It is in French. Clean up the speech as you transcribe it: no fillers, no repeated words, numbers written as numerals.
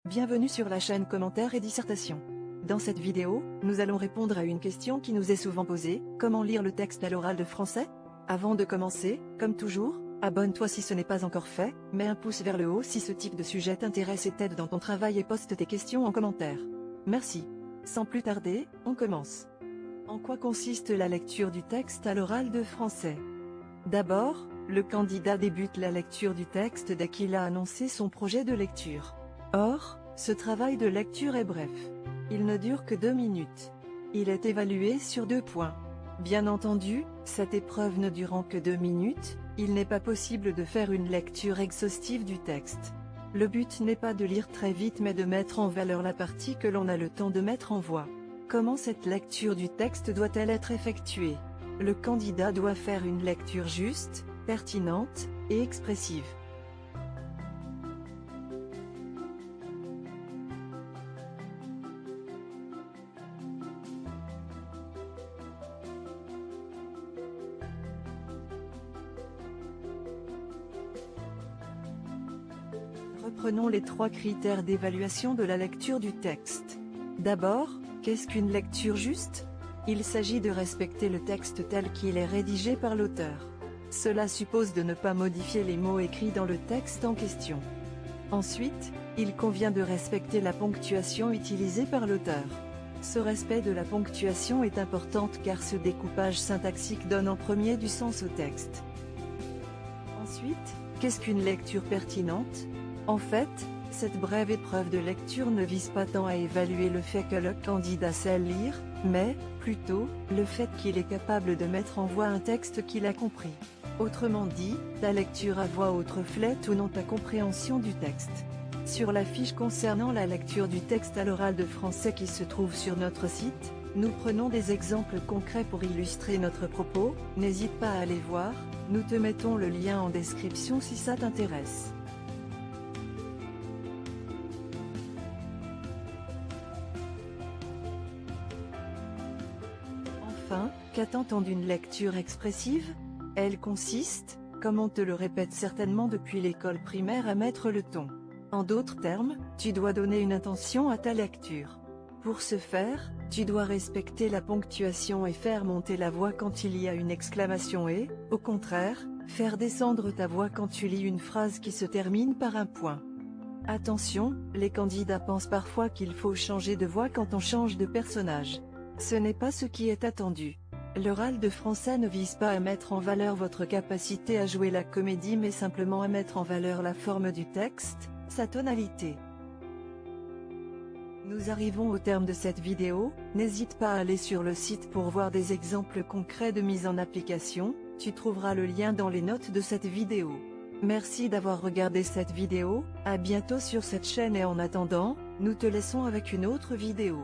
Bienvenue sur la chaîne Commentaires et Dissertations. Dans cette vidéo, nous allons répondre à une question qui nous est souvent posée, comment lire le texte à l'oral de français? Avant de commencer, comme toujours, abonne-toi si ce n'est pas encore fait, mets un pouce vers le haut si ce type de sujet t'intéresse et t'aide dans ton travail et poste tes questions en commentaire. Merci. Sans plus tarder, on commence. En quoi consiste la lecture du texte à l'oral de français? D'abord, le candidat débute la lecture du texte dès qu'il a annoncé son projet de lecture. Or, ce travail de lecture est bref. Il ne dure que 2 minutes. Il est évalué sur 2 points. Bien entendu, cette épreuve ne durant que 2 minutes, il n'est pas possible de faire une lecture exhaustive du texte. Le but n'est pas de lire très vite mais de mettre en valeur la partie que l'on a le temps de mettre en voix. Comment cette lecture du texte doit-elle être effectuée? Le candidat doit faire une lecture juste, pertinente, et expressive. Reprenons les 3 critères d'évaluation de la lecture du texte. D'abord, qu'est-ce qu'une lecture juste? Il s'agit de respecter le texte tel qu'il est rédigé par l'auteur. Cela suppose de ne pas modifier les mots écrits dans le texte en question. Ensuite, il convient de respecter la ponctuation utilisée par l'auteur. Ce respect de la ponctuation est important car ce découpage syntaxique donne en premier du sens au texte. Ensuite, qu'est-ce qu'une lecture pertinente? En fait, cette brève épreuve de lecture ne vise pas tant à évaluer le fait que le candidat sait lire, mais, plutôt, le fait qu'il est capable de mettre en voix un texte qu'il a compris. Autrement dit, ta lecture à voix haute reflète ou non ta compréhension du texte. Sur la fiche concernant la lecture du texte à l'oral de français qui se trouve sur notre site, nous prenons des exemples concrets pour illustrer notre propos, n'hésite pas à aller voir, nous te mettons le lien en description si ça t'intéresse. Enfin, qu'attend-on d'une lecture expressive? Elle consiste, comme on te le répète certainement depuis l'école primaire, à mettre le ton. En d'autres termes, tu dois donner une intention à ta lecture. Pour ce faire, tu dois respecter la ponctuation et faire monter la voix quand il y a une exclamation et, au contraire, faire descendre ta voix quand tu lis une phrase qui se termine par un point. Attention, les candidats pensent parfois qu'il faut changer de voix quand on change de personnage. Ce n'est pas ce qui est attendu. L'oral de français ne vise pas à mettre en valeur votre capacité à jouer la comédie mais simplement à mettre en valeur la forme du texte, sa tonalité. Nous arrivons au terme de cette vidéo, n'hésite pas à aller sur le site pour voir des exemples concrets de mise en application, tu trouveras le lien dans les notes de cette vidéo. Merci d'avoir regardé cette vidéo, à bientôt sur cette chaîne et en attendant, nous te laissons avec une autre vidéo.